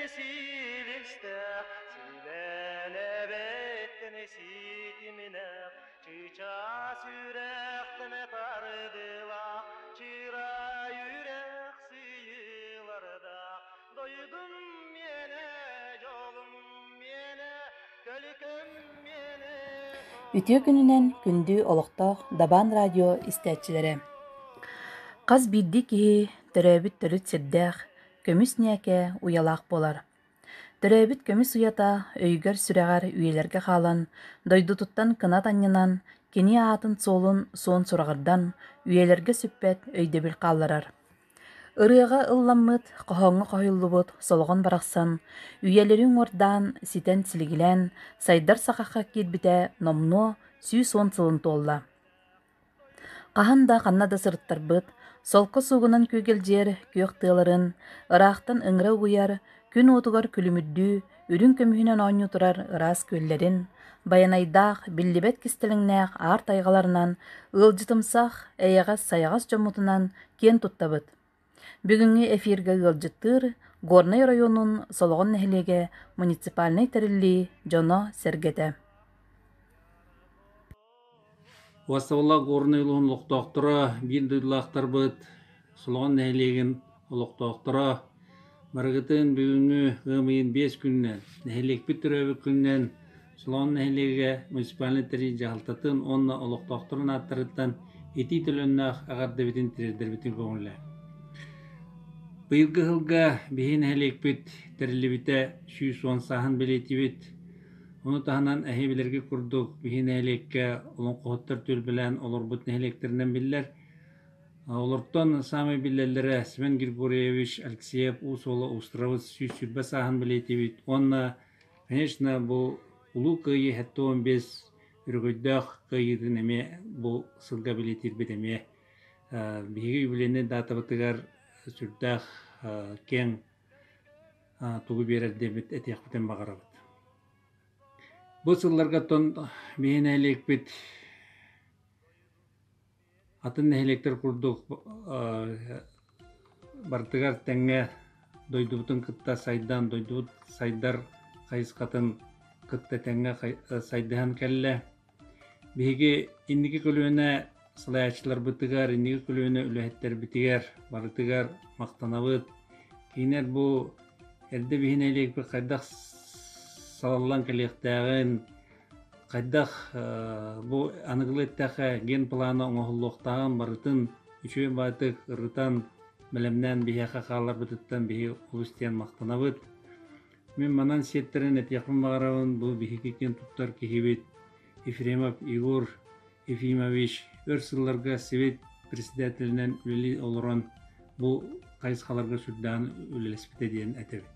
siliste silene bettene sitimine çiça sürektene tardıla çıra yürek sıyılarda doydum yene yolum yene kölüküm yene Ütüö günүнен күндүү олохтоох Дабан радио истээчилери. Қаз бидди киһи төрөөбүт төрүт сирдээх көмүс нээке уялаах болар. Төрөөбүт көмүс уята өйгөр сүрэҕэр үйелерге хаалан, дойдутуттан кына танньынан, кини аатын суолун суон сурағырдан, үйелерге сүппэт өйдөбүл хаалларар. Ырыаға ылламмыт, қоһоңҥо қоһуйуллубут, солоҕон барахсан, үйелерин ордаан ситэн силигилэн, сайдар сахахха киирбитэ номнуо сүү суон сылын туолла. Хаһан да ханна да сырыттарбыт, солко сугунан күүгелдьиэр күөх тыаларын, ыраахтан ыҥыра угуяр, күн уутугар күлүмүрдүү, үрүн көмүһүнэн оонньуу турар ыраас күөллэрин, баянайдаах, биллибэт кистэлиҥнээх аар тайҕаларынан, ыалдьытымсах, эйэҕэс сайаҕас дьоммутунан киэн туттабыт. Бүгүҥҥи эфирге ыалдьыттыыр Горной районун солоҕун нэһилиэге муниципальный тэриллии Дьоно Сэргэтэ. Вастаула горный улуун олуқтоқтыра, бин дыйлақтарбыт, солоғын нәхилеген олуқтоқтыра, барғытын бүгүнгү ғымыйын 5 күннен, нәхилек бүтірөбі күннен, солоғын нәхилеге муниципальный тери жағалтатын, онна олуқтоқтырын аттарыттан, ети төлөннақ ағарды бітін тірердер бітін көңілі. Быйылғы ғылға бейін нәхилек бүт, тәрілі біті сүйіс он сағын білеті біт, Onu tahanan ähibilerge kurduk, bihin ähilekке olun qohottар tül bilen olarbut nähileklerinden biller. Olorton sami billellere Sven Grigorievich Alexeyev Usola Устровыц süsürbe sahan biletibit. Onna, конечно, bu ulu kıyı hatta 15 ürgöydök kıyıdın eme bu sılga biletir bedeme. Bihigi übileni databatıgar sürdük ken tuğu berer demit etiyakbiten bağırabıt. Bu sıllarga ton bihin ähilek bit atın nähilekler kurduk bartıgar tenge doydubutun kıtta saydan doydubut saydar kayıskatın kıtta tenge saydahan kelle bihigi indiki kulüğüne sılayaçlar bitigar indiki kulüğüne ülehetler bitigar bartıgar maqtanabıt kiner bu elde bihin ähilek bit kaydak салаллан калиқтагын кайдах бу аныгылыттаха ген планы оңолуктаган барытын үчөө батык ырытан билемнен бияха калар бытыттан бии улустен мактанабыт мен манан сеттерин этякын багарабын бу бихикен туттар кихибит Ефремов Игорь Ефимович өрсылларга совет председателинен үлели олорон бу кайыскаларга сүрдан үлелеспите диен этебит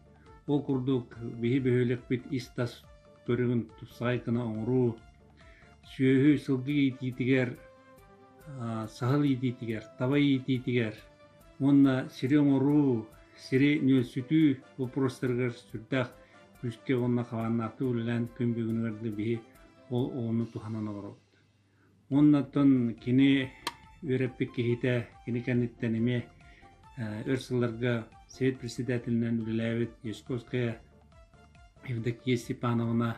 Ол курдук биһи бөһөлек бит истас көрүгүн тусайкына оңруу сүйөһү сылгы ититигер сахал ититигер табай ититигер онна сири оңруу сири нөсүтүү вопростарга сүрдах күскө онна каваннакты үлелен көмбүгүнөрдү биһи ол ону туханана барат оннаттан кини өреппик кихите кини каниттен эме өрсылларга Совет председателинен үлеләбит Яшковская Евдокия Степановна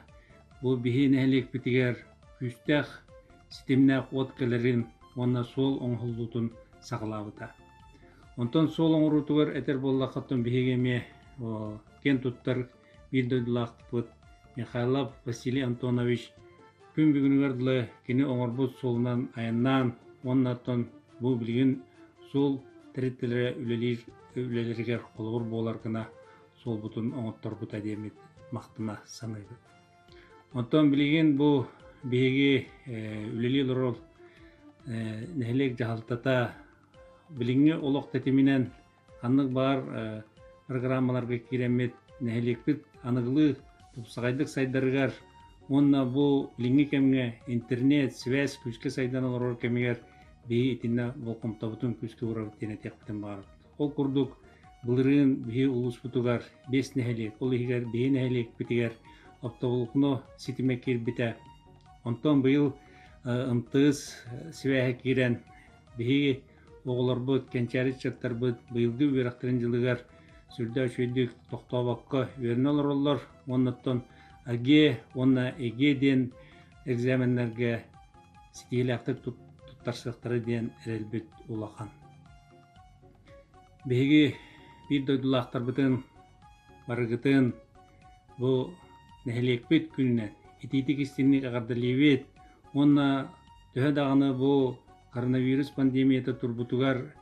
бу биһин әһилек битигер күстәх системнәк откаларын онна сол оңһуллутун саглабыта. Онтон сол оңрутугар этер боллакатын биһигеме кен туттар билдилактыпыт Михайлов Василий Антонович күн бүгүнгөрдле кини оңорбут солунан аяннан оннаттан бу билген сол территория үлелерге қолғыр болар кына сол бұтын оңыттар бұта демет мақтына санайды. Онтан білеген бұл бейге үлелер ол нәхілек жағалтата біліңе олық тәтемінен анық бар программаларға керемет нәхілек біт анығылы тұпсағайдық сайдарығар онна бұл біліңе кәмге интернет, связь, күшке сайдан олар кәмегер бейі етіне бұл қомтабытын күшке ұрар тені текпітін барып. Ол курдук былырын бии улус бутугар 5 нәһилек, ол игер бии нәһилек битигер оптовулукно ситимек кирбите. Онтон быйыл ымтыз сибәһе кирен бии оголор бут кенчари чаттар бут быйылды үрәхтәрен жылыгар сүрдө шүйдүк тохтобакка вернелер олар. Оннаттан аге, онна эгеден экзаменлерге стилякты туттарсыктары ден элбит улахан. Беги bir doydulaqtar biten bargıtın bu neheлекпет күнне ититик истинник агардалибет онна төһөдаганы bu коронавирус пандемията турбутугар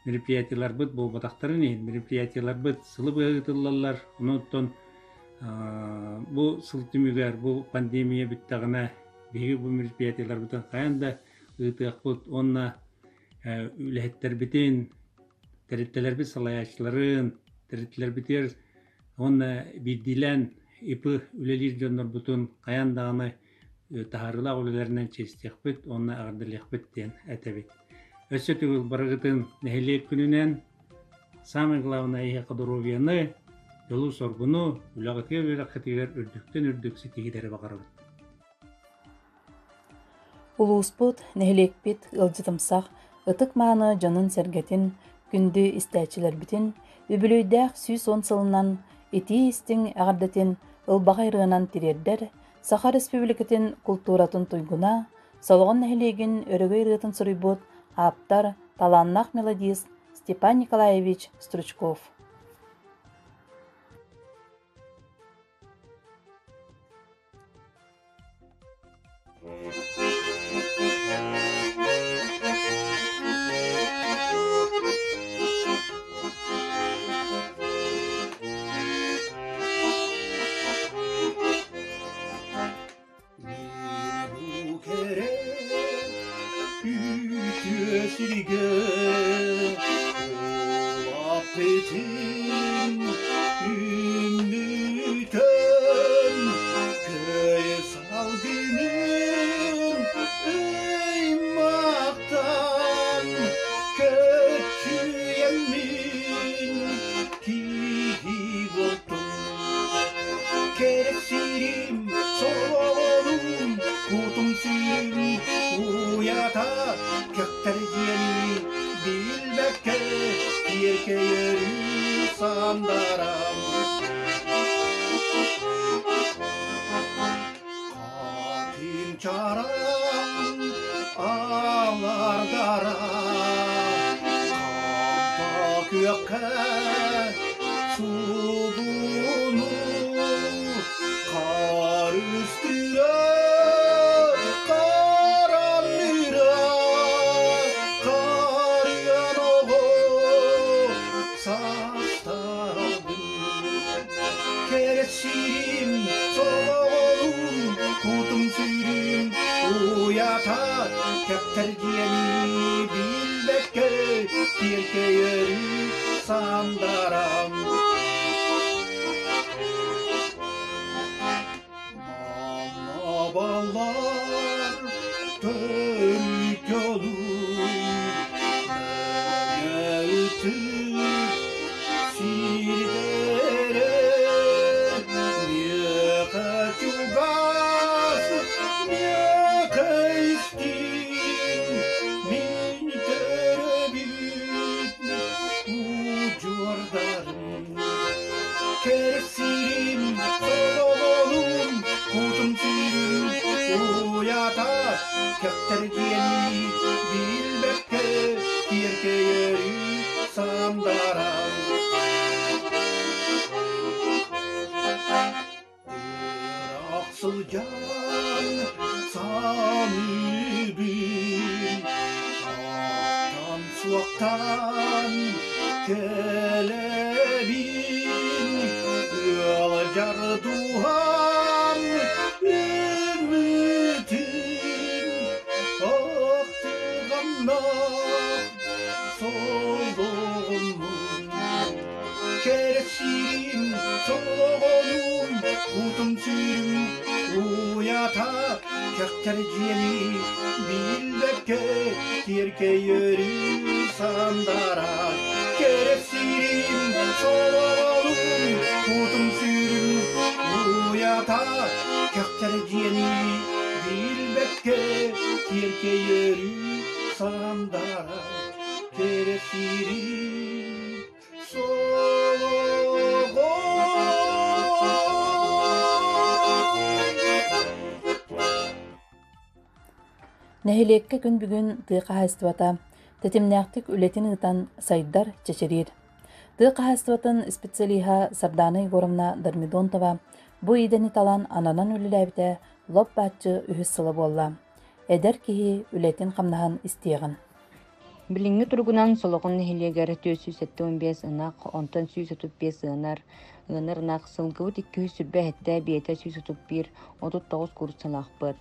мероприятиялар бит bu батактарын мероприятиялар бит сылы быгытыллар онуттан bu сылтымыгар bu пандемия биттагына беги bu мероприятиялар битен каянда ытыакпыт онна үлехеттер битен Territteler bir salayaçların, territteler biter, onunla bildilen ipı ülelir canlar bütün kayan dağını taharıla olaylarından çestekbet, onunla ağırdalıkbet diyen etebet. Össe tügül barıgıtın neheliyek gününen самый главное ihe kadorovyanı, yolu sorgunu, ülağıtıya ve rakıtılar ördükten ördükse tegidere bakarabet. Улууспут неһилекпит ылжытымсах ытык мааны жанын сергетин күндү истәчилербитин үбүлүйдәк сүүс он сылынан ити истиң агардатын ылбагайрыынан тирердер Саха Республикатын культуратын туйгуна солгон неһилегин өрөгөй рытын суруйбут аптар таланнах мелодист Степан Николаевич Стручков. Sandara, Nähilekke gün bugün tıqa haystыбата, tetимнäхтик үлетин ытан сайдар чечерир. Tıqa haystыбатын специалиха Сардана Егоровна Дармидонтова бу идени талан ананан үлеләбите лоп батчы үһүс сылы болла. Эдер киһи үлетин камнаһан истиэгин. Билинги тургунан сологон нехилегер 475 ынак, онтон 135 ынар ынак сылгыбыт 200 сүрбе хетте биете 131 39 курсалахпыт.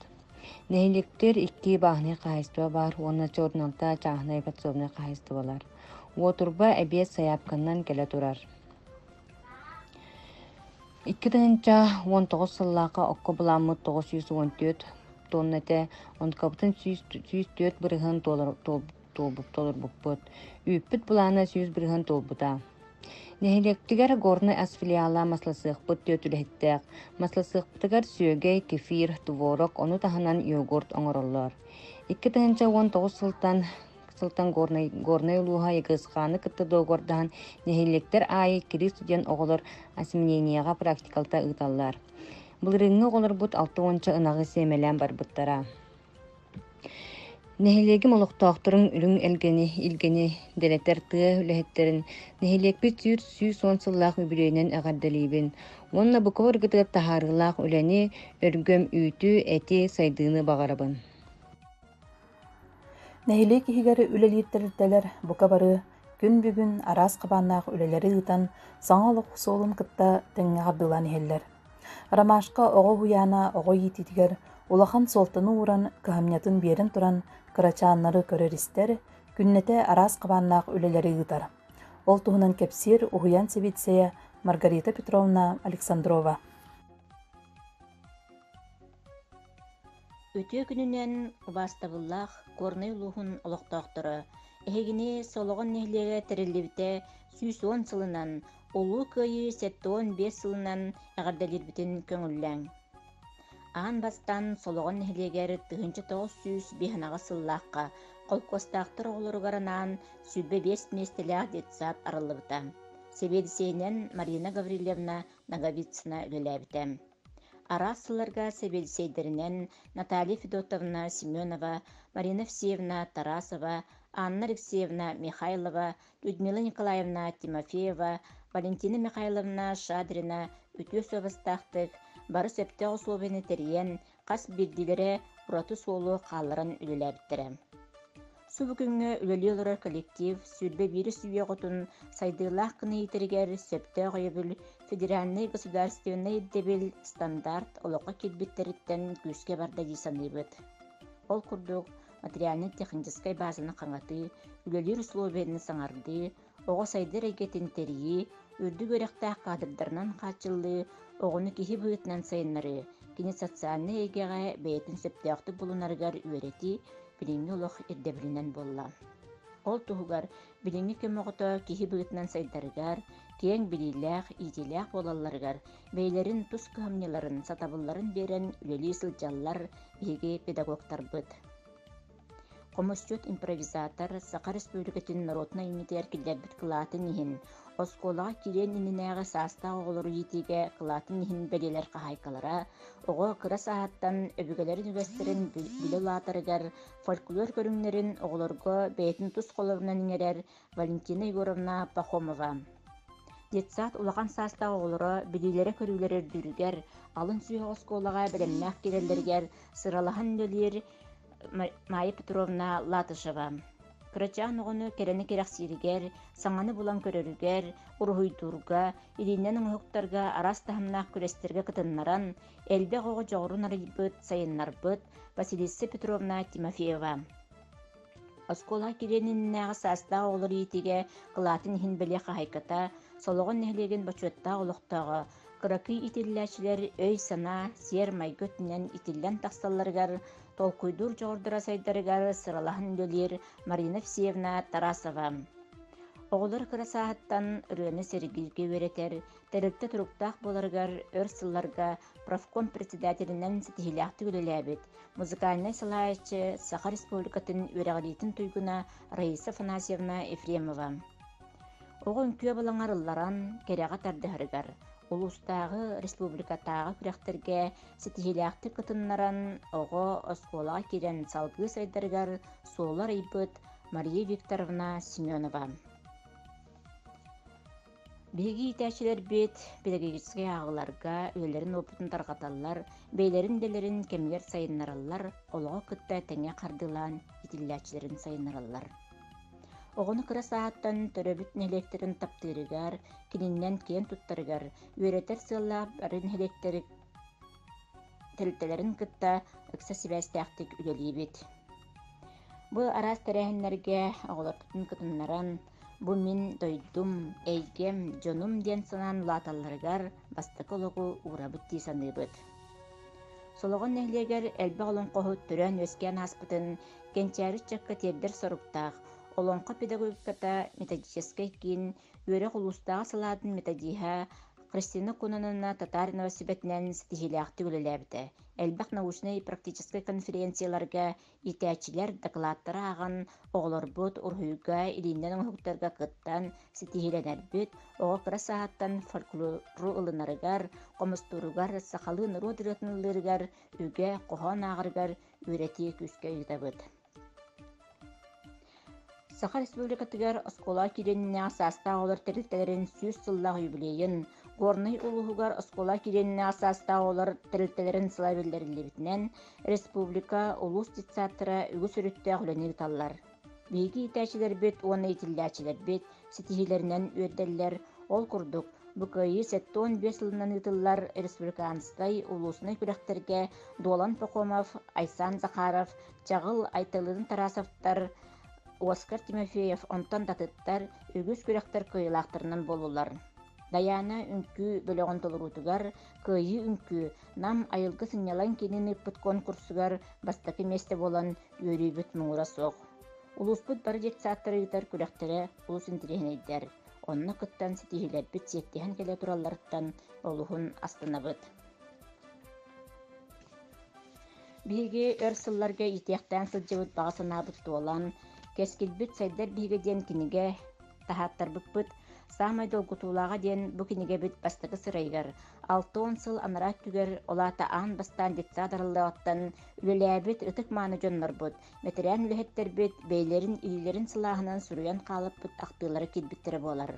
Нехилектер 2 баахны кайыстыва бар, онна чорналта чаахны патсовны кайыстывалар. Уотурба эбиет саяпканнан келе турар. 2-нча 19 сыллака окко буламыт 914 тоннете, онкабытын 104 бырыгын толбуптолор буппут. Үппүт булана 100 бырыгын толбута. Нехилектигер горны асфилиала масласыхпыт төтүлэхтээк. Масласыхпытыгар сүйөгей, кефир, творог, ону таханан йогурт оҥороллор. 2-19 сылтан горнай улуха егызқаны кытты доғордан нехилектер айы кири студент оғылыр асмененияға практикалта ыталлар. Бұлырыңы оғылыр бұт 6-онча ынағы семелен бар бұттара. Нехилеги молуқтақтырың үлің илгени делетер тыа үлэхеттерин нехилекпи түйір сүйсон сыллақ үбірейнен әғардалибін. Онна бұқы ұргытығыр тахарылақ үләни өргөм үйтү әти сайдыны бағарабын. Nähile kihigeri үлелииттердилер бука бары күн бүгүн арас кабаннаах үлелери ытан саңалык солун кытта теңгардылан иһеллер. Рамашка ого хуяна ого йититигер улахан солтыны уран кыһамнятын берин туран кырачааннары көрөристер күннете арас кабаннаах үлелери ытар. Ол туһунан кепсир ухуян себитсея Маргарита Петровна Александрова. Өтө күнүнен убастабыллах горнай улуһун олоқтоқтыры. Эхегини сологон нехлеге терелибите 110 сылынан, улуу кыйы 715 сылынан эғардалирбитин көңүлләң. Аан бастан сологон нехлегер 900 биханага сыллаққа қолкостақтыр олырғаранан сүрбе 5 местелях детсат арылыбыта. Себедисейнен Марина Гаврилевна Наговицына үлеләбіті. Арасыларга себедисейдерінен Наталья Федотовна Семенова, Марина Евсеевна Тарасова, Анна Алексеевна Михайлова, Людмила Николаевна Тимофеева, Валентина Михайловна Шадрина, үтө сөбістақтық, бары сөпті условияны терен, қас бірділері ұраты солу қалырын үлеләбіттірі. Субүкүнгө үлелелері коллектив сүрбе вирус үйеғытын сайдылақ кыны етергер сөпті ғойбіл федеральный государственный дебил стандарт олыққа келбеттеріттен күске барда дейсаныбыт. Ол күрдік материальный техническай базаны қаңаты, үлелер условияны саңарды, оғы сайдыр әгетін терии, үрді көректақ қадырдарынан қачылы, оғыны кихи бұйтынан сайынлары, кені социальный эгеға бәйтін сөптіяқты бұлынарғар үйереті, билинги олох ирдебилинен болла. Ол туһугар билинги көмөгөтө кихи быытынан сайдарыгар, кең билилэх, итилэх болалларыгар, бейлерин тус кыһамняларын, сатабылларын берен үлели сылжаллар биһиги педагогтарбыт. Коммусчут импровизатор Саха Республикатын народна имитер киллербит кылаатын иһин, осколага кирен ининээҕи сааста оҕолору иитиге кылаатын иһин белелер кахайкалара, оҕо кыра сааттан өбүгелерин үбестерин билелаатарыгар, фольклор көрүңнерин оҕолорго бээтин тус холорунан иҥерер Валентина Егоровна Пахомова. Детсат улахан сааста оҕолоро билилере көрүүлер үрдүрүгер, алын сүйө осколага белемнээх киреллергер сыралахан лөлиер Майя Петровна Латышева. Кырачаан оҕону керени керахсиригер, саңаны булан көрөрүгер, уруһуйдурга, илинен оҥуһуктарга арас таһымнаах күрестерге кытыннаран, элбе оҕо жоҕурун арыйбыт, сайыннарбыт Василиса Петровна Тимофеева. Оскола кирениннээҕи саастаах оҕолор иитиге кылаатын иһин белиэ хаһайката, сологон нэһилиэгин бачуаттаах олохтоҕо, кыракый итиллээчилер өй сана, сиэр майгөтүнэн итиллэн тахсалларыгар, толкуйдур жоҕордура сайдарыгар сыралаһын лөлиэр Марина Евсеевна Тарасова. Оҕолор кыра сааттан ырыаны сергирге үөретер, теректе туруктаах боларыгар өр сылларга профком председателинен ситихилээхти үлелээбит, музыкальный салаачы Саха Республикатын үөрэҕилиитин туйгуна Раиса Афанасьевна Ефремова. Оҕо үҥкүө балаҥар ылларан керэҕэ тардыһарыгар, улустагы республикатагы күрәхтерге ситихиләхти кытыннаран ого осколага кирен салгы сайдаргар суолар ыйбыт Мария Викторовна Семенова. Биги итәчилер бит педагогический агыларга өйләрен опытын таргаталлар, бейләрин делерин кемгер сайыннараллар, олого кытта тәңе кардылан итилләчилерин сайыннараллар. Оғыны кыра сааттан төрөбүт нелектерин таптырыгар, кининнен кен туттарыгар, үйретер сыллап арын хелектери тилтелерин кытта ыкса сибәстәхтик үлелибит. Бу арас тәрәһеннәргә оғыларпытын кытыннаран, бу мин дойдум, эйгем, жонум ден санан латалларыгар бастакы олоғу урабыт тисаныбыт. Солоғын нәһлегер әлбә олон қоһут түрән өскен аспытын кенчәрі чакка тердер соруктақ, олонқа педагогиката методический кин үйрек улустағы салатын методиха Кристина Кунанына Татаринова сибетнен стихиляхты үлеләбді. Әлбәқ научный практический конференцияларға итәчилер докладтары аған оғылар бұд урхуйга илиннен оңықтарға кыттан стихиленәрбіт, оға кыра сааттан фольклору ылынарыгар, комыстуругар, сақалын родыратынылырыгар, үге қоған ағыргар үйрети күске үйдабыд. Саха Республикатыгар оскола киреніне асаста олар тәрілтелерін 100 сыллақ юбилейін, Горный улуғығар оскола киреніне асаста олар тәрілтелерін сылабелдерілебітінен Республика улус дитсаттыра үгі сүрітті ғыленер таллар. Бейгі итәчілер бет, оны итілләчілер бет, сетихилерінен өйдәлілер, ол күрдік. БКИ 7-15 жылынан ытыллар республиканыстай улусыны күрәхтерге Долан Пахомов, Айсан Захаров, Чағыл Айтылын Тарасовтар, Оскар Тимофеев онтан датыттар үгіз күрәхтер кыйлақтарынан болулар. Даяна үнкі бөліғын толырутугар, кыйы үнкі нам айылғы сынялан кенін ыппыт конкурсугар бастакы месте болан өрүйбіт мұңыра соқ. Улуспыт бары жетсаттары ұйтар күрәхтере улус интерегінейдер. Онны кыттан сетихилер бит сеттіген келе туралларыттан олуғын астынабыт. Биге өр сылларга итияқтан сылжыбыт бағасынабыт туолан, кескилбит сайдар бигеден киниге тахаттар быкпыт, самай долгутулага ден бу киниге бит бастакы сырайгар. 6-10 сыл анара түгер олата аан бастан детсадарыллааттан үлеләбит ытык мааны жоннорбут. Метерян үлехеттер бит бейлерин илилерин сылаахынан суруян калыппыт актылары килбиттері болар.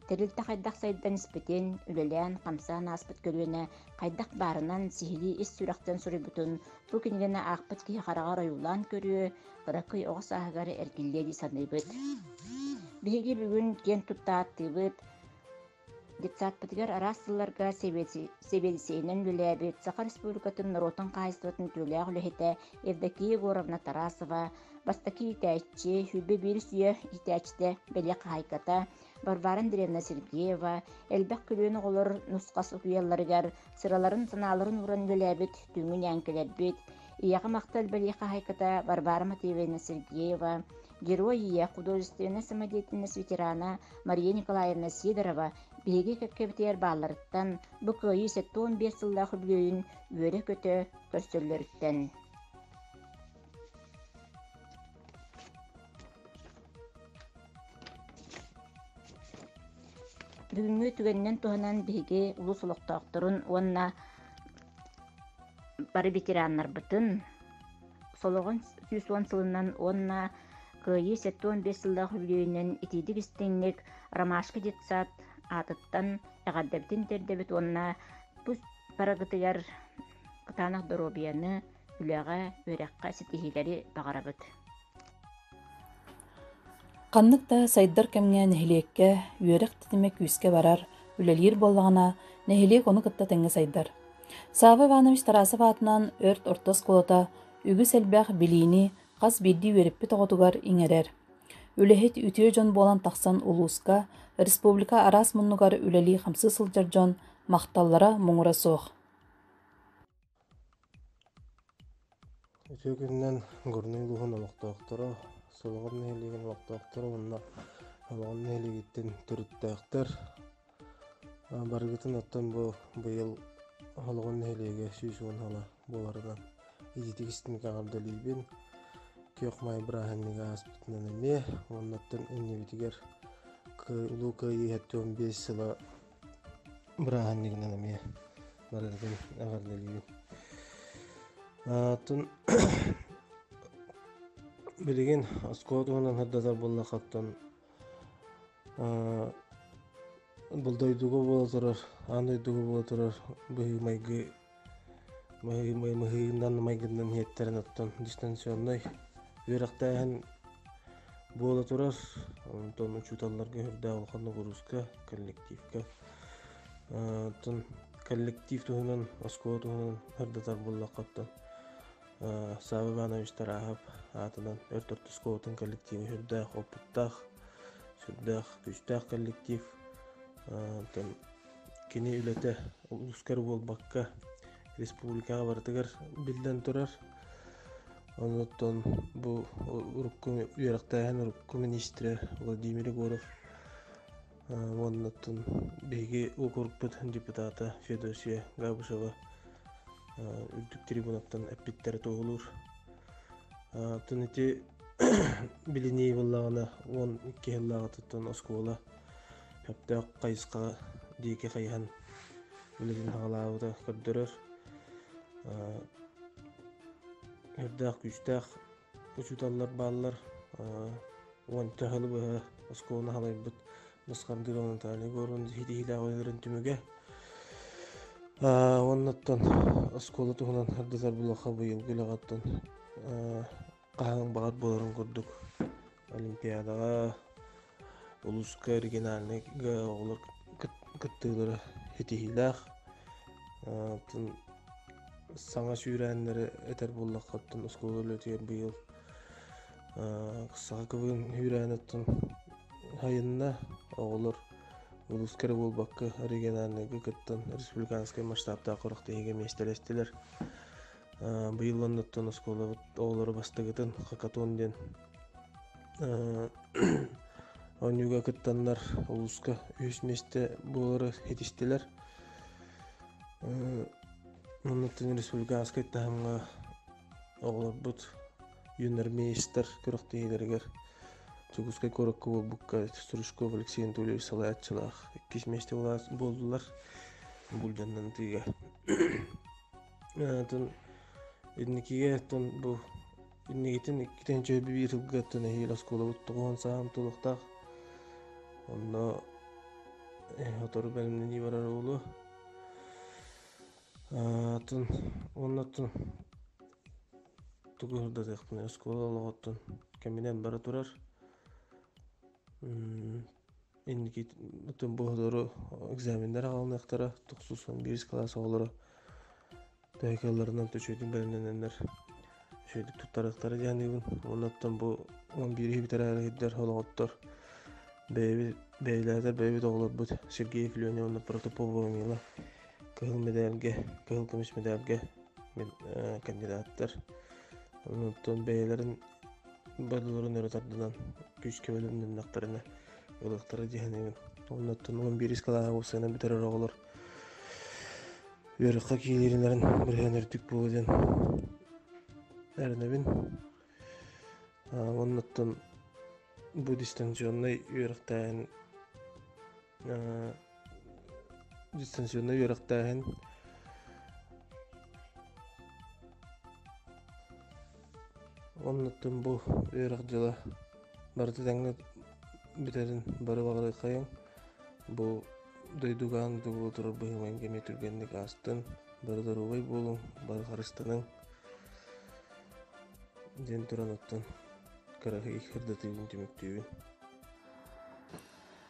Терилте хайдак сайдан испетен үлелән камсаан аспыт көлүнө хайдак барынан сихили ис сүрактан сурубутун бу кинигене акпыт ки харагар оюлан көрү быракый огас агары эркилледи саныбыт. Биги бүгүн кен туттааттыбыт детсатпытыгар арасылларга себелсейнен үлеләбит Саха Республикатын Ротын кайыстыбытын төлөг үлехете Евдокия Егоровна Тарасова, бастаки итәччи, хүбе бир сүйе итәчте Белек Хайката, Варвара Андреевна Сергеева, Элбек күлүнү олар нускасы күйелларыгар, сыраларын саналарын уран үлеләбит, түңін янкелербит, Ияғы мақтал Белек Хайката, Варвара Матвеевна Сергеева, Герой Ия художественной самодеятельность ветерана Мария Николаевна Сидорова, Беги көккебітер баларыттан, БКИ 7-15 сыллағы бүлейін өрі көті көрсөллеріттен. Бүгінгі түгеннен туғанан Беги ұлыс ұлықтақтырын онна бары ветераннар бұтын, солығын 110 сылынан онна КИ 7-15 сыллағы бүлейінен итейдік істеннек ромашка детсат атыттан әғаддәбітін тердебіт онна бұз парагытыгар қытанақ доробияны үләға өрәққа сетихилері бағарабыт. Қаннықта сайдар кәмге нәхилекке үйерек тетіме күйіске барар, үлелер болғана нәхилек оны кытта тәңге сайдар. Савы Иванович Тарасов атынан өрт ортас қолыта үгі сәлбәқ білейіні қас бедді өріппі тоғытуғар иңерер. Үлехет үтіе жон болан тақсан улуска, республика арас мұннығар үлелі қамсы сылжар жон мақталлара мұңыра соқ. Үтіе күннен ғұрны ұлығын олықтақтыры, солығын нәйлеген олықтақтыры, онына олығын нәйлегеттен түріттәқтір. Барғытын оттан бұйыл олығын нәйлеге сүйсуын ала болардан. Идетігістің қағарды лейбен, Кёк май браханныга аспытынан эме, оннаттан эннебитигер улуу КИ 7-15 сыла браһаннигинен эмие барыгын агарлылыгын атын билеген оскотунан хаддатар буллахаттан булдойдуго бола турар андойдуго бола турар быймайгы мыйынан майгындан хеттерин оттон дистанционный үерактаан бола турар онтон учуталларга хүрдэ алханы гуруска коллективка тон коллектив туһунан оскоо туһунан хырдатар буллахаттан Савы Иванович Тарахов атынан өртөртү скоотун коллективи хүрдэх опуттах сүрдэх күчтэх коллектив тон кини үлете улускар болбакка республикага бартыгар билден турар онуттон бу урукку үерактаан урукку министри Владимир Егоров онуттон беги окурукпут депутата Федосия Габушева үлдүк трибунаттан эппиттер тоолур төнити билиней буллагана 12 жыллагатыттан оскола хәптә кайыска дике кайхан билин хагалауда көрдөрөр эрдәк күчтәк учуталлар баллар он тәһәле бу оскола халайбыт нускандырын таны горун хидилә ойрын түмүгә оннаттан оскола туһунан хардазар булаха быйыл гүләгаттан каһаң багат боларын көрдүк олимпиадага улуска региональныйга олар кыттыылары хитихилах тын саңа сүүрәннәре этер буллаккаттан оскола өлөтер быйыл кысага кыбын хүрәнеттен хайынна олар улускар болбакка региональныйга кыттан республиканский масштабта корактыйга местелестилер быйыл оннаттан оскола олары бастыгытын хакатон ден онюга кыттаннар улуска үс месте болары хетистилер оннаттан республиканский тахымга олар бут юнермейстер корактыйлергер Чугускай коракку болбукка Стружков Алексей Анатольевич Салаятчылах 2 месте болдулар булданнан тыга тон инникиге тон бу иннигитин 2-нче бир жылга тон хил оскола буттуган саам толуктак онно отору белимден ибарар болу тон оннотон тугурда декпин оскола логоттон кеминен бара турар инники бүтүн боодору экзамендер алынактара 911 класс олору тайкаларынан төчөйдүн белиненер шөйдүк туттарыктары жаныбын оннаттан бу 11 битерәләр хологоттор бейләдер оглор бут Сергей Филёнов протопова мила кыл медальге кыл күмүс медальге кандидаттар оннаттан бейлерин бадыларын өрөтардынан күчкө бөлүмдүн нактарына ылыктары жаныбын оннаттан 11 класс болсана битерер оглор Верхка кийлеринерин биренердик болден эрнебин оннаттан бу дистанционный верхтаан оннаттан бу верх жыла барды таңны битерин бары багыры кайын бу дойдуган дугу турар быйман кеме түргенник астын бары дорубай болуң бары карыстаның ден туранаттан карахы ихырдатыйын түмүктүүбүн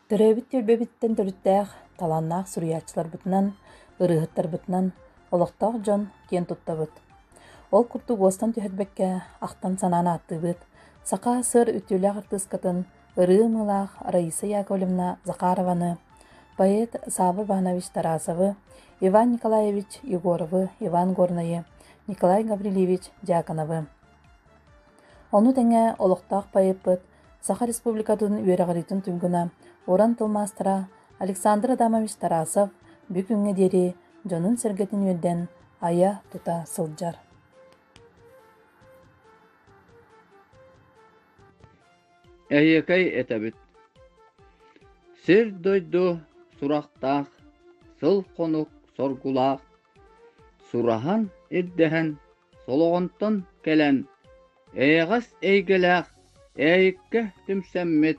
Төрөбүт төрбөбүттен төрүттәэх таланнаах суруячылар бытынан, ырыһыттар бытынан, олохтоох дьон тиен туттабыт. Ол курту гостан түһэрбэккэ ахтан санаана аттыбыт, сака сыр үтүлээх артыскатын ырыымылаах Раиса Яковлевна Захарованы, поэт Савва Иванович Тарасовы, Иван Николаевич Егоровы, Иван Горнайы, Николай Гаврилевич Дьяконовы. Ону теңе олохтоох поэппыт Саха Республикатын үерағаритын түнгүна Оран Тылмастыра Александр Адамович Тарасов бүкүнгө дери жонун сергетин үйден ая тута сылжар. Эйекей этебит. Сир дойду сурақтақ sıl konuk sorgulaq. Surahan irdehen soloğonton kelen. Eğas eygeleq, eyikke tümsemmet.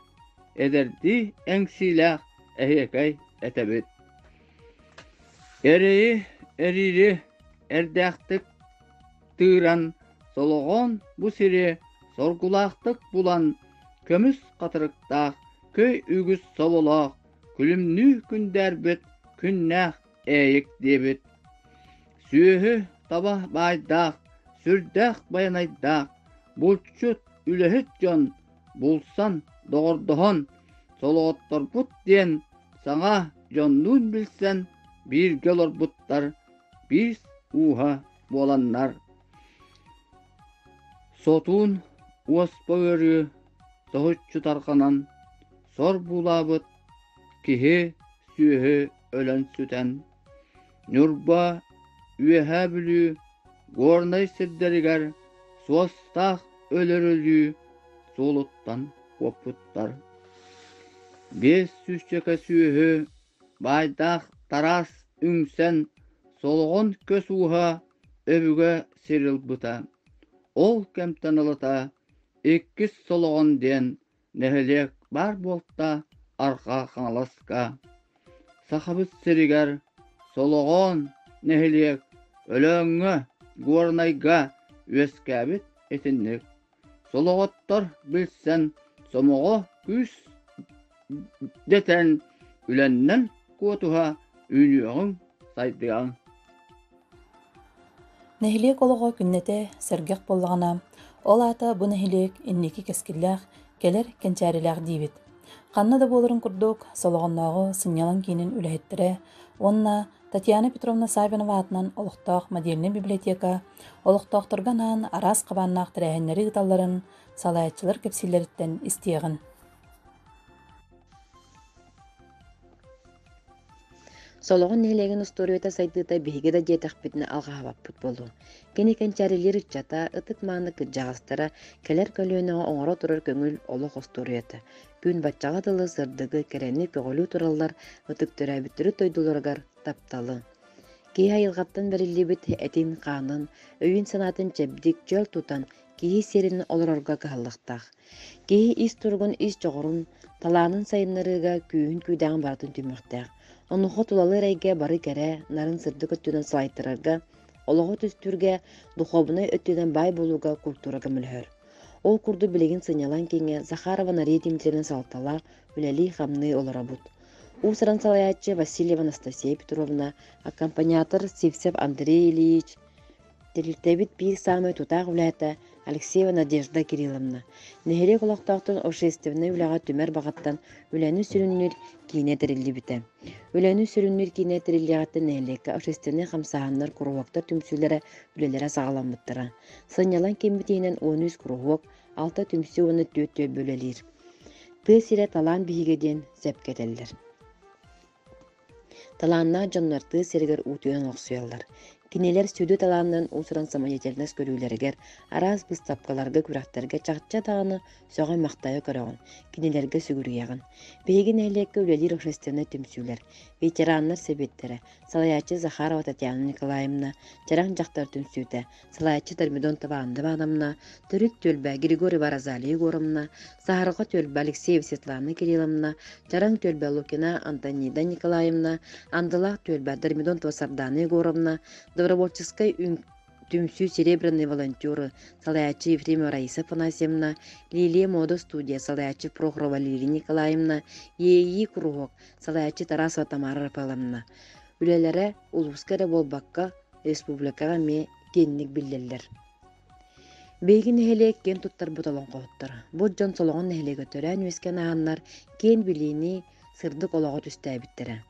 Ederdi engsilaq, ehekay etebet. Ereyi, eriri, erdäqtik tıran, soloğon bu siri, sorgulaqtık bulan, kömüs qatırıqtaq, köy ügüs sololaq, külümnü günderbet, künnäq eyik debet. Sühü tabah baydaq, sürdäq bayanaydaq, bulçut ülehit jon, bulsan doğurdohon, soloğottor put diyen, sana jonnun bilsen, bir gelor buttar, biz uha bolanlar. Sotun uaspa örü, sohutçu tarkanan, sor bulabıt, kihi sühü ölen süten. Nurba üyeha bülü, gornay sidderiger, suastaq ölörülü, soluttan koputtar. Beş süsçeke sühü, baydaq taras üngsen, soluğun kös uha, öbüge siril buta. Ol kemten ılıta, ikkis soluğun den, nehelek bar bolta, arka kanalaska. Sahabıt siriger, soluğun nehelek, ölöngü, gornayga, üeskabit etinlik. Soluğuttor bilsen, somuğu küs deten, ülennen kuotuha, ünüğün saydıyan. Nähilek ologo künnete sergek bollagana, ol ata bu nähilek inniki keskillach, keler kençärilach diýbit. Qanna da bolurun kurduk, sologonnağı sınyalan kinin ülehettire, onna Tatyana Petrovna Sabinova atынан Oluqtaq Modelni biblioteka, Oluqtaqtırganan aras qabannaaq tirähenleri gıtalların salayatçılar kepsilleritten isteğin. Soloğun nehlegen ustoriyata saydıta bihiге da jetaqpitini alğahabapпыт болу. Keni kençäriler ıççata, ıtık maаны kıcağыстara, keler kölüönağa oňara turar köngül oluq ustoriyata. Gün batçağa dılı sırdıgı kereni kögölü turallar, ıtık törәbüttürü toydulargar taptalı. Kihi ayılgattan berillibit etin qanın, öyün sanatın çebdik jöl tutan, kihi serinin olurarga kıhallıqtaq. Kihi is turgun is çoğurun, talanın sayınlarıga kүйün küydäğin baratın tümüqtaq. Onuğu tulalı reyge barı kere, narın sırdık öttüden salaytırarga, oluğu tüstürge, duxobuna öttüden bay boluga kulturaga mülhör. Ol kurdu bilegin sınyalan kenge, Zakharova Nariya timtilerin saltala, üleli xamnı olarabut. Усыран салаячы Васильева Анастасия Петровна, аккомпаниатор Севсев Андрей Ильич, Терлтебит bir самый тутақ үләті Алексеева Надежда Кирилловна. Нехелек олақтақтың ошестевіне үләға түмер бағаттан үләні сүріннер кейіне тірілі біті. Үләні сүріннер кейіне тірілі ағатты нехелекке ошестевіне қамсағанлар күруғақтар түмсілері үлелері сағаламыттыра. Сынялан кембетейінен 13 күруғақ, 6 түмсі оны төт бөлелер. Тысыре талан бейгеден зәпкетелдер. Talanna jonnartı serger utuyan oqsuyalar. Kineler südü talandan usuran samayetlerines görülerger, araz bız tapkalarga kuraqtarga çaqça dağını soğa maqtaya körağın, kinelerge sügürüyağın. Beygen ehlekke ülelir oxestevne tümsüler, veteranlar sebettere, salayatçı Zakharova Tatyana Nikolaevna, çarang jaqtar tümsüte, salayatçı Termidon tabağında bağlamna, Törük tölbe Grigori Varazaliy gorumna, Saharga tölbe Alexeyev Svetlana Kirillovna, çarang tölbe Lukina Antonida Nikolaevna, Andalaq tölbe Termidon Sardana Yegorovna, Добровольческая тümsü серебряный волонтеры, салаячы Ефремова Раиса Афанасьевна, Лилия мода студия, салаячы Прохорова Лилия Николаевна, ЕИ кругок, салаячы Тарасова Тамара Рафаэловна. Үлелere Улускара болбакка республикага ме кенник биллелер. Бейгин эхелек кен туттар буталон коуттар. Бу жон солоғын эхелеге төрән өскен ағаннар кен билини сырдык олоғы түстәбиттере.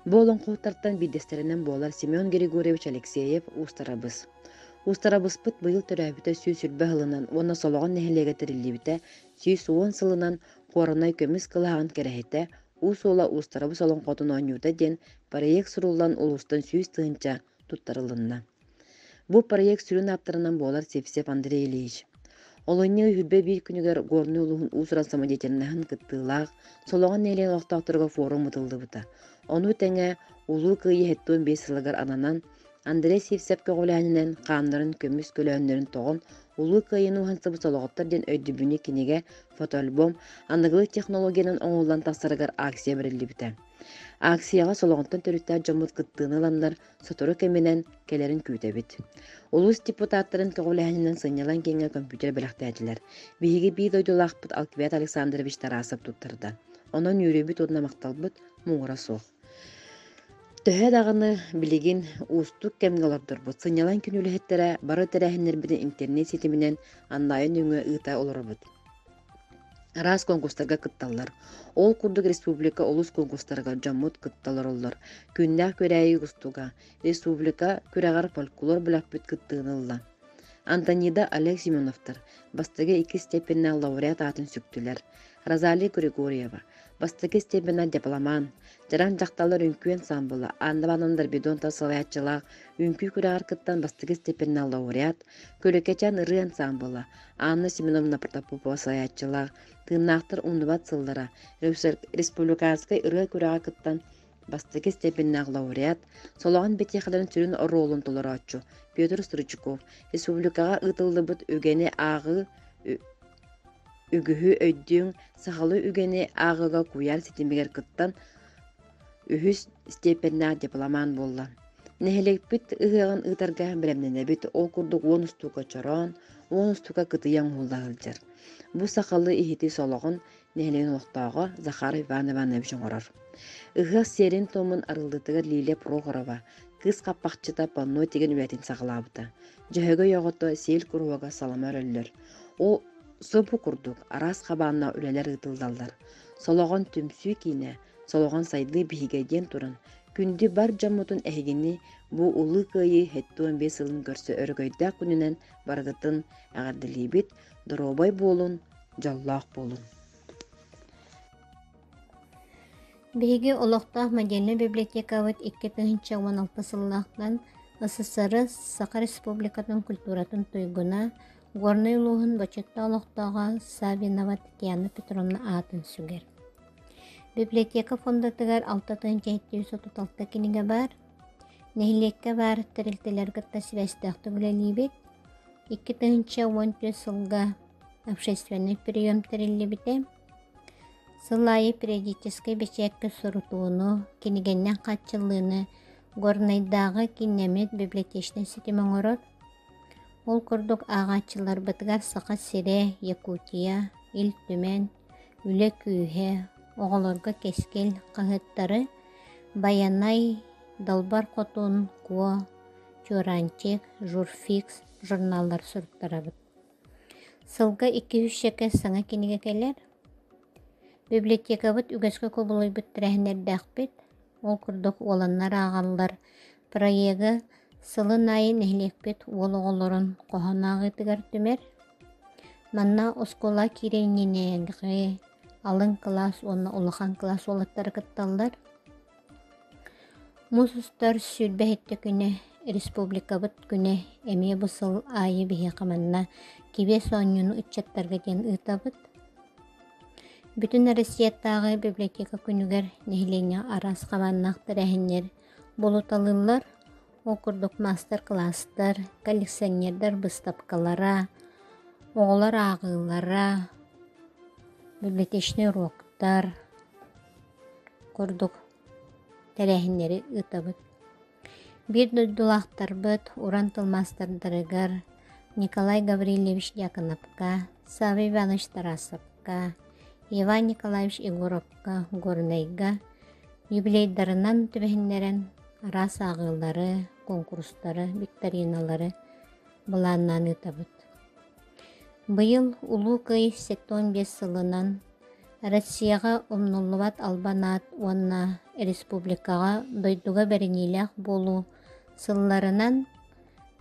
Болон коуттартан бидестеринен болар Семен Григорьевич Алексеев устарабыз. Устарабызпыт быйыл төрәбите сүй сүрбе хылынан, оны солоғын эхелеге тириллибите, сүй суон сылынан қорынай көміс кылағын керехете, усола устарабыз олон қотын ойнюда ден проект сурулан улустан сүй стыынча туттарылынна. Бу проект сүрін аптарынан болар Севсев Андрей Ильич. Олойны хүрбе bir күнігер горны улуғын усуран самадетелінахын кыттылақ, солоған нейлен оқтақтырға форум ұтылды бұта. Onu tenge ulu kıyı hettuun bir sılıgar ananan Andrei Sivsep kögüläninen kanların kömüs kölönlerin toğun ulu kıyının hansıbı soloğuttar den öydübüni kinige fotoalbom anıgılı teknologiyanın oğullan tasarıgar aksiya birildi bite. Aksiyaga soloğuntun törüttää jomut kıttığını alanlar sotoru keminen kelerin küytebit. Ulus deputattарын kögüläninen sınyalan kenge kompüter bilaktäädiler. Bihigi bir doydulaqpıt Alkibet Aleksandrovich Tarasov tutturda. Onun yürübüt oduna maktalbıt muğra soğ. Töhä dağını biligin ustuk kemgalardırbıt. Sınyalan künülühettere bары terähinler bidin internet sitiminen anlayın öňe ıta olurubut. Ras konkurslarga kıttallar. Ol kurduk Respublika olus konkurslarga jamut kıttallar ollar. Künnäk köräyi gustuga. Respublika kürägar folklor bilakbüt kıttığınılla. Antonida Oleg Simonovtar. Bastıgı 2 stepenne laureat atın süktüler. Razali Grigorieva. Bastıgı stepenne diploman. Jaran jaktalar ünkü ensambılı. Andabanımдар bidon tasavayatçılık. Ünkü kürägar kıttan bastıgı stepenne laureat. Kölökeçen ırı ensambılı. Anna Simonovna Protopopova sayatçılık. Tığnaqtır unubat sıllara. Respublikanskay ırı kürägar kıttan bastıgı stepenne laureat. Solağın betiyakların sürün rolun toleratçı. Pyotr Sturchukov. Respublikaga ıtıldıbıt ögeni ağı ügühü öydüğün sahalı ügeni ağıga kuyar sitimiger kıttan ühüs stepenne diploman bolla. Nehelek bit ıhığın ıtarga bilemnene bit ol kurduk onustuka çoran, onustuka kıtıyan hullağılcar. Bu sahalı ihiti solağın neheleğin oqtağı Zakhar Ivanovich'in orar. Ihıq serin tomun arıldıtıgı Lile Prokhorova, kız kapaqçıda panno tegen üyetin sağlabıda. Jöhögö yoğutu sel kuruvaga salama öröllür. O sobu kurduk, aras qabanna üleler ıtıldallar. Solağın tümsü kine, solağın saydı bihigeden turun. Kündü bar jamutun ehigini bu ulu kıyı hettuun 5 yılın görse örgöyda gününen bargıtın ağardılibit, dorobay bolun, jallaq bolun. Биһиги олохтоох Модельный библиотекабыт 2016 сыллаахтан СССР Саха Республикатын культуратын туйгуна Горный улуһун бочетта олохтоога Савинова Татьяна Петровна аатын сүгер. Библиотека фондатыгар 6-736 киниге бар, нехилекке бар терилтелер гытта связьтахты бүлелибит, 2014 сылга общественный прием териллибите, сылайы периодический бечекке сурутууну, кинигеннен катчылыыны Горнайдагы кинемет библиотечный ситимен орот. Ол курдук агачылар бытыгар Саха Сире, Якутия, Ил Түмен, Үле Күйhe, оголорго кескел кахыттары, Баянай, Далбар Котун, Куо, Чуранчик, Журфикс журналлар суруттарабыт. Сылга 200 шеке саңа киниге келер. Библиотекабыт үгөскө көбулуйбут тирәһинердәхбит. Ол курдук оланнар агаллар проеги сылын айын эхлекбит ол оголорун кохонаагытыгар түмер. Манна оскола кирейнинеги алын класс, онна улахан класс олаттар кытталлар. Мусустар сүрбәһетте күнэ республикабыт күнэ эмие бысыл айы биһи каманна кибе сонюну ыччаттарга ден ытабыт. Бүтүн Россияттагы библиотека күнүгер нехилене арас кабаннактар эхиннер болуталылар, окурдук мастер-класстар, коллекционердар выставкалара, оголар агылара, библиотечный уроктар курдук терехиннери ытабыт. Бир дойдулактарбыт уран тылмастардарыгар Николай Гаврилевич Яконовка, Савва Иванович Тарасовка, Иван Николаевич Егоровка, Горнайга юбилейдарынан түбәһиннәрен рас агыллары, конкурстары, викториналары буланнан ытабыт. Быйыл Улукай 85 сылынан Россияга умнуллубат албанат уанна республикага дойдуга беренилях болу сылларынан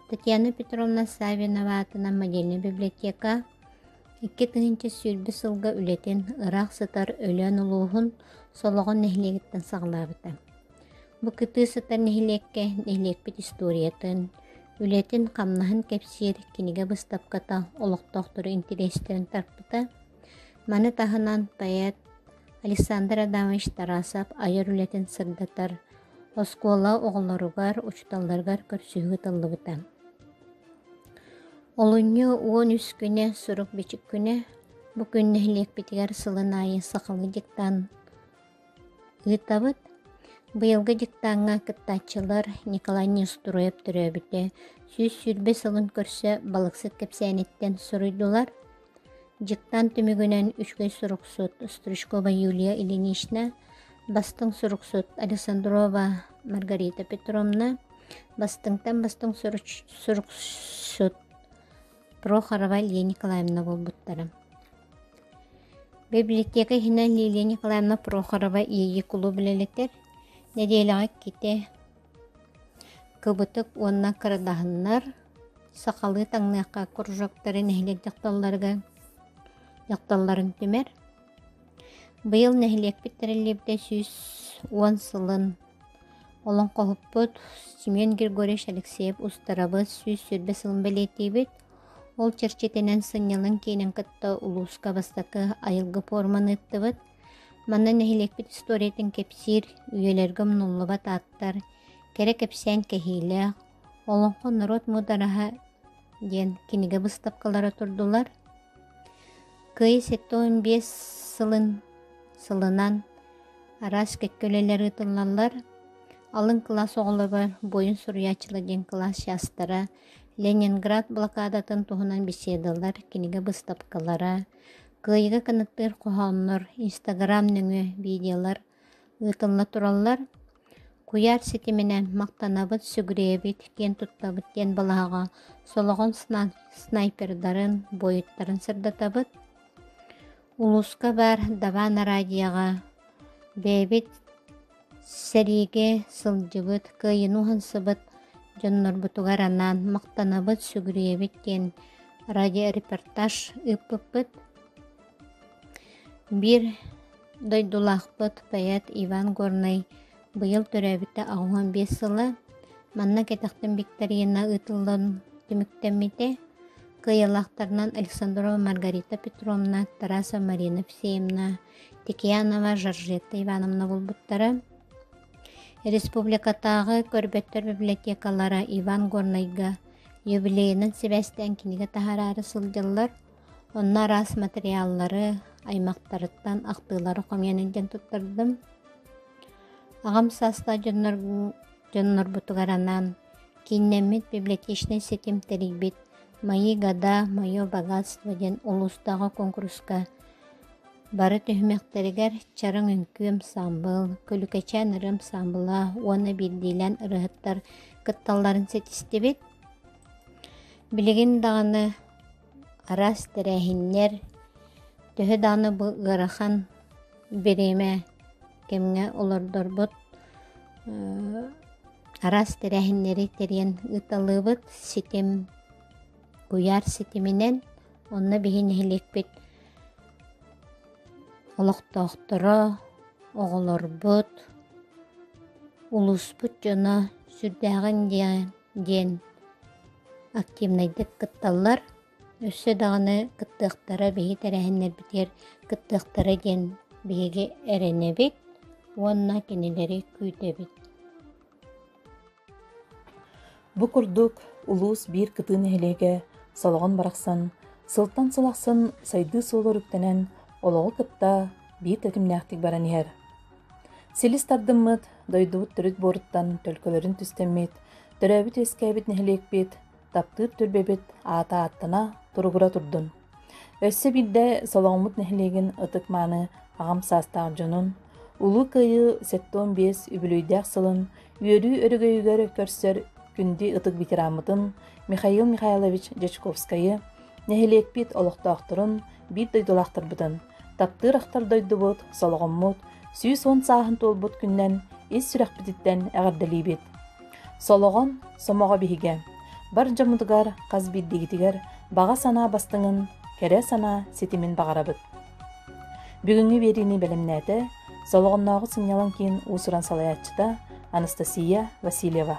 Татьяна Петровна Савинова атына Модельный библиотека 2000 сүйрбі сылга үлетен ырак сытар өлөн улуухун сологон нехилегиттен саглабыта. Бу кыты сытар нехилекке нехилекпит историятын, үлетен камнаһын кепсир киниге быстапката олоқтоқтуру интерестерин тарпыта. Маны тахынан поэт Александр Адамович Тарасов айыр үлетін сырдатар, оскола оғыларыгар, учталдаргар көрсүгү тыллыбыта. Олуньо 13 күне, сурук 5 күне, бу күнне хилек битигер сылын айы сақылы диктан ыйтабыт. Быйылгы диктанга кыттачылар Николай Нестроев төрөбүтө сүрбе сылын көрсө балыксыт кепсәнеттен суруйдулар. Диктан түмүгүнөн 3 суруксут Стручкова Юлия Ильинична, бастың суруксут Александрова Маргарита Петровна, бастың суруксут Прохорова Лилия Николаевна болбуттары. Библиотека хина Лилия Николаевна Прохорова ии кулу билелетер. Неделяға кете кыбытык онна кырдахыннар, сақалы таңнаққа күржоктары нәхілек жақталларын түмер. Быйыл нәхілек бітіріліпті 110 сылын. Олон қоғыппыт Семен Григорьевич Алексеев устарабы 100 сылын білетейбіт. Ол черчетенен сынялын кейнен кытта улуска бастакы айылғы форманы ыттыбыт. Манна нәхилекпит историятын кепсир, үйелергім нуллыбат аттар, кере кепсен кехиле, олонқо народ мудараха ден кинеге быстапкалара турдулар. Кый 75 сылынан арас кеккөлелер ытыллалар, алын класс оғылыбы бойын суруячылы ден класс шастара, Ленинград блокадатын туһунан беседалар, кинеге быстапкалара, кыйга канаттыр коханнар, Инстаграм нүңі видеолар ытылна тураллар. Куяр сетименен мактанабыт сүгіребит, кен туттабыт кен балаға солоғын снайпердарын, бойыттарын сырдатабыт. Улуска бар Давана радияға бейбит сәриге сылжыбыт, кыйыну сыбыт, жоннор бутугар анан мактанабыт сүгіребит кен радиорепортаж ыппыппыт. Бир дойдулақпыт паят Иван Горный быйыл төрәбітті 15 сылы манна кетақтын Викторина ытылын түміктеммете кыйылақтарынан Александрова Маргарита Петровна, Тараса Марина Всеевна, Текиянова Жоржетта Ивановна болбуттары. Республикатағы көрбеттер библиотекалара Иван Горныйга юбилейінің себәстен кинеге тахарары сылдылар. Онна рас материаллары аймақтарыттан ақтылары комьяненден туттырдым. Ағам саста жоннор бутугаранан киннемет библиотечный сетим теригбит «Мои года, мое богатство» ден улустағы конкурска бары түхмектерігер чарың үнкүм самбыл, көлікечен ырым самбыла, оны билдилен ырыхыттар кытталларын сетистебет. Билеген дағаны арас тәрәхиннер, төһі даны бұғырахан береме кемге олордор бұд арас тәрәхиннері терен ұталыбыт сетем, куяр сетемінен, онны бігін хилекпет олықтақтыры, оғылыр бұд, улус бұд жона сүрдәғын ден активнайдық кытталар. Өссө дағаны кыттықтары бейі тәрәхіннер бітер кыттықтары ден бейге әріне бет, онна кенелері күйті бет. Бұ күрдік улус бір кытын әлеге салған барақсан, сылттан сылақсын сайды солы үріктенен олығы кытта бір тәкімнәқтік баран ер. Селіс тардыммыд, дойдуыт түріт борыттан төлкөлерін түстеммет, түрәбіт ескәбіт нәхілек бет, таптыр түрбебет ата аттына тургура турдун. Өссө бирде солоңмут нәхилеген ытык маны ағам састаң жонун, улу кыйы 75 үбілүйдәк сылын, үйөрі өрігөйгөр көрсөр күнді ытык битирамытын Михаил Михайлович Жечковскайы нәхилек бит олықтақтырын бит дойдулақтыр бұдын. Таптыр ақтар дойдубут, солоңмут, 110 сағын толбут күннен ес сүрәк бітіттен әғардалі бет. Солоғын сомоға бейге. Бар жамудығар қаз биддегітігер баға сана бастыңын, кәрі сана сетімін бағарабыд. Бүгінгі беріні бәлімнәті, солоғыннағы сыңнялан кейін ұсыран салаятчыда Анастасия Васильева.